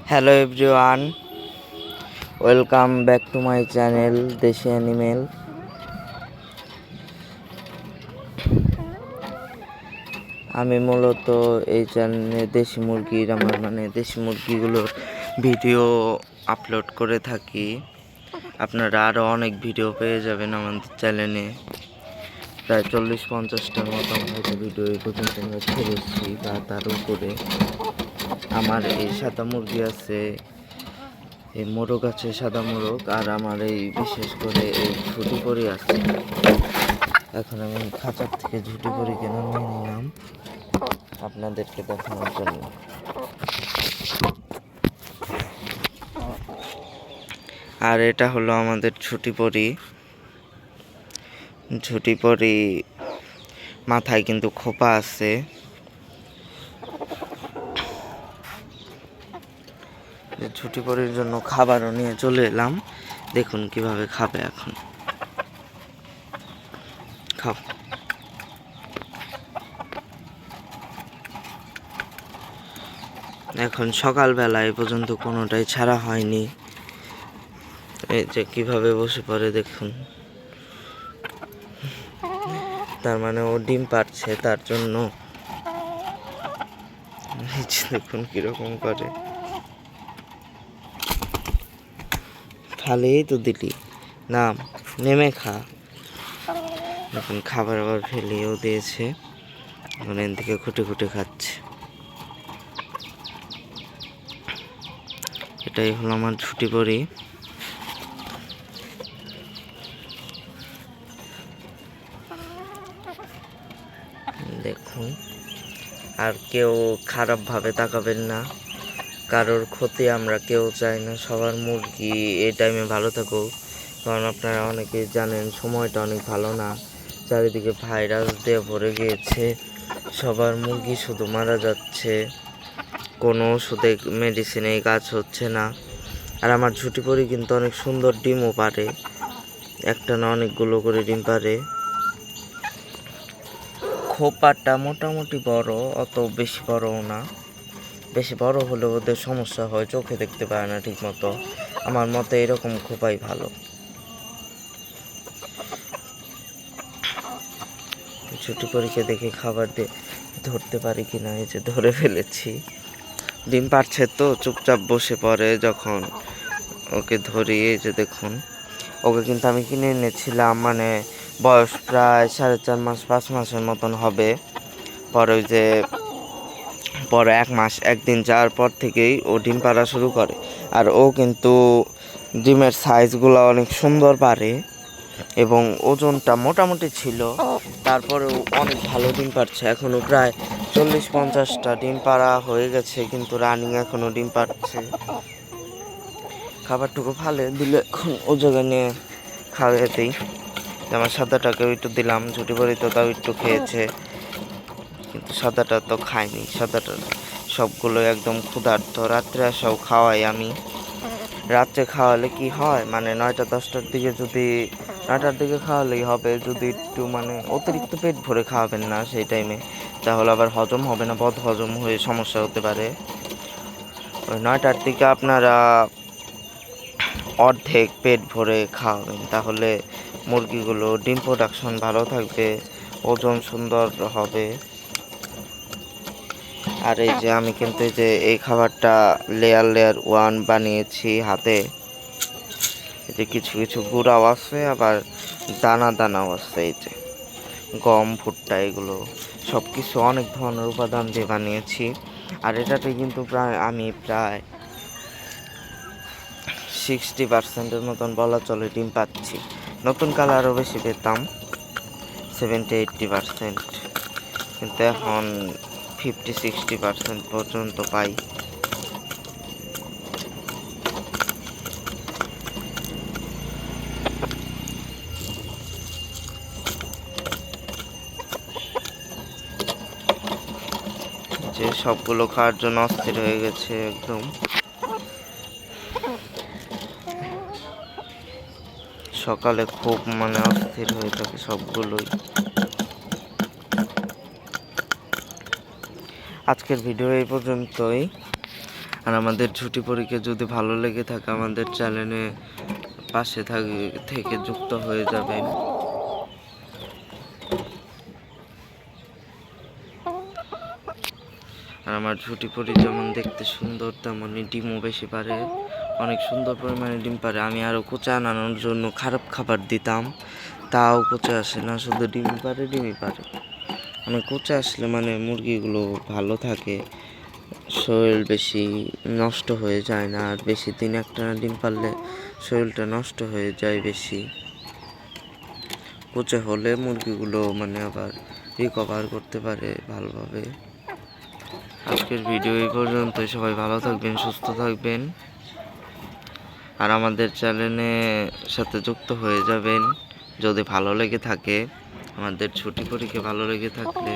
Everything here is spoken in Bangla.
Hello everyone, welcome back to my channel দেশি অ্যানিমেল। আমি মূলত এই চ্যানেলে দেশি মুরগির দেশি মুরগিগুলোর ভিডিও আপলোড করে থাকি। আপনারা আরও অনেক ভিডিও পেয়ে যাবেন আমাদের চ্যানেলে। প্রায় 40-50টার মতো হয়তো ভিডিও এই পর্যন্ত আমরা ছেড়েছি বা তার উপরে। আমার এই সাদা মুরগি আছে, এই মোরগ আছে, সাদা মোরগ, আর আমার এই বিশেষ করে এই ঝুটি পরি আছে। এখন আমি খাঁচার থেকে ঝুটি পরি কেন নিয়ে নিলাম আপনাদেরকে দেখানোর জন্য। আর এটা হলো আমাদের ঝুটি পরি মাথায় কিন্তু খোপা আছে। ঝুটি পরির জন্য খাবারও নিয়ে চলে এলাম। দেখুন কিভাবে খাবে। এখন খাও। এখন সকালবেলা এ পর্যন্ত কোনোটাই ছাড়া হয়নি। এই যে কিভাবে বসে পড়ে দেখুন। তার মানে ও ডিম পাড়ছে, তার জন্য। দেখুন কিরকম করে। খালেই তো দিলি, নাম নেমে খা। এখন খাবার আবার ফেলেও দিয়েছে, এখন এর থেকে খুঁটে খুঁটে খাচ্ছে। এটাই হলো আমার ঝুটি পরি। দেখুন, আর কেউ খারাপভাবে তাকাবেন না, কারোর ক্ষতি আমরা কেউ চাই না। সবার মুরগি এই টাইমে ভালো থাকুক, কারণ আপনারা অনেকেই জানেন সময়টা অনেক ভালো না। চারিদিকে ভাইরাস দিয়ে ভরে গিয়েছে, সবার মুরগি শুধু মারা যাচ্ছে, কোনো ওষুধে মেডিসিনে কাজ হচ্ছে না। আর আমার ঝুটি পরি কিন্তু অনেক সুন্দর ডিমও পারে, একটা না অনেকগুলো করে ডিম পারে। খোপাটা মোটামুটি বড়, অত বেশি বড়ও না। বেশি বড় হলে ওদের সমস্যা হয়, চোখে দেখতে পায় না ঠিক মতো। আমার মতে এরকম খোপাই ভালো। ঝুটি পরীকে দেখে খাবার দিয়ে ধরতে পারি কিনা। এই যে ধরে ফেলেছি। ডিম পাড়ছে তো চুপচাপ বসে পড়ে যখন ওকে ধরি। এই যে দেখুন, ওকে কিন্তু আমি কিনে এনেছিলাম, বয়স প্রায় 4.5 মাস 5 মাসের মতন হবে। পরে ওই যে পরে 1 মাস 1 দিন যাওয়ার পর থেকেই ও ডিম পাড়া শুরু করে। আর ও কিন্তু ডিমের সাইজগুলো অনেক সুন্দর পারে এবং ওজনটা মোটামুটি ছিল। তারপরেও অনেক ভালো ডিম পাড়ছে। এখনও প্রায় 40-50টা ডিম পাড়া হয়ে গেছে, কিন্তু রানিং এখনও ডিম পাড়ছে। খাবারটুকু ফালে দিলে এখন ও জায়গায় নিয়ে খাওয়াই দিই। আমার সাদাটাকেও একটু দিলাম, ঝুটি পরি তো তাও একটু খেয়েছে, কিন্তু সাদাটা তো খায়নি। সাদাটা সবগুলো একদম ক্ষুধার্ত। রাত্রে সব খাওয়াই আমি। রাত্রে খাওয়ালে কি হয়, 9টা-10টার দিকে, যদি 9টার দিকে খাওয়ালেই হবে। যদি একটু অতিরিক্ত পেট ভরে খাওয়াবেন না সেই টাইমে, তাহলে আবার হজম হবে না, বদ হজম হয়ে সমস্যা হতে পারে। ওই 9টার দিকে আপনারা অর্ধেক পেট ভরে খাওয়াবেন, তাহলে মুরগিগুলো ডিম প্রোডাকশন ভালো থাকবে, ওজন সুন্দর হবে। আর এই যে আমি কিন্তু এই যে এই খাবারটা লেয়ার 1 বানিয়েছি হাতে। এই যে কিছু কিছু গুঁড়াও আছে, আবার দানাও আছে। এই যে গম, ভুট্টা, এগুলো সব কিছু অনেক ধরনের উপাদান দিয়ে বানিয়েছি। আর এটাতে কিন্তু আমি প্রায় 60% মতন বলা চলে ডিম পাচ্ছি। নতুন কালে আরও বেশি পেতাম, 70-80%, কিন্তু এখন 50-60% পর্যন্ত পাই। যে সবগুলো খাওয়ার জন্য অস্থির হয়ে গেছে একদম। সকালে খুব অস্থির হয়ে থাকে সবগুলোই। আজকের ভিডিও এই পর্যন্তই। আর আমাদের ঝুটি পরীকে যদি ভালো লেগে থাকে আমাদের চ্যানেলে পাশে থেকে যুক্ত হয়ে যাবেন। আর আমার ঝুটি পরি যেমন দেখতে সুন্দর তেমনই ডিমও বেশি পারে, অনেক সুন্দর পরিমাণে ডিম পারে। আমি আরও কোচা আনানোর জন্য খারাপ খাবার দিতাম, তাও কোচা আসে না, শুধু ডিমই পারে। মানে কোচা আসলে মানে মুরগিগুলো ভালো থাকে, শরীর বেশি নষ্ট হয়ে যায় না। আর বেশি দিন একটানা ডিম পারলে শরীরটা নষ্ট হয়ে যায় বেশি। কোচা হলে মুরগিগুলো মানে আবার রিকভার করতে পারে ভালোভাবে। আজকের ভিডিও এই পর্যন্তই। সবাই ভালো থাকবেন, সুস্থ থাকবেন, আর আমাদের চ্যানেলে সাথে যুক্ত হয়ে যাবেন যদি ভালো লেগে থাকে। আমাদের ঝুটি পরীকে ভালো লেগে থাকলে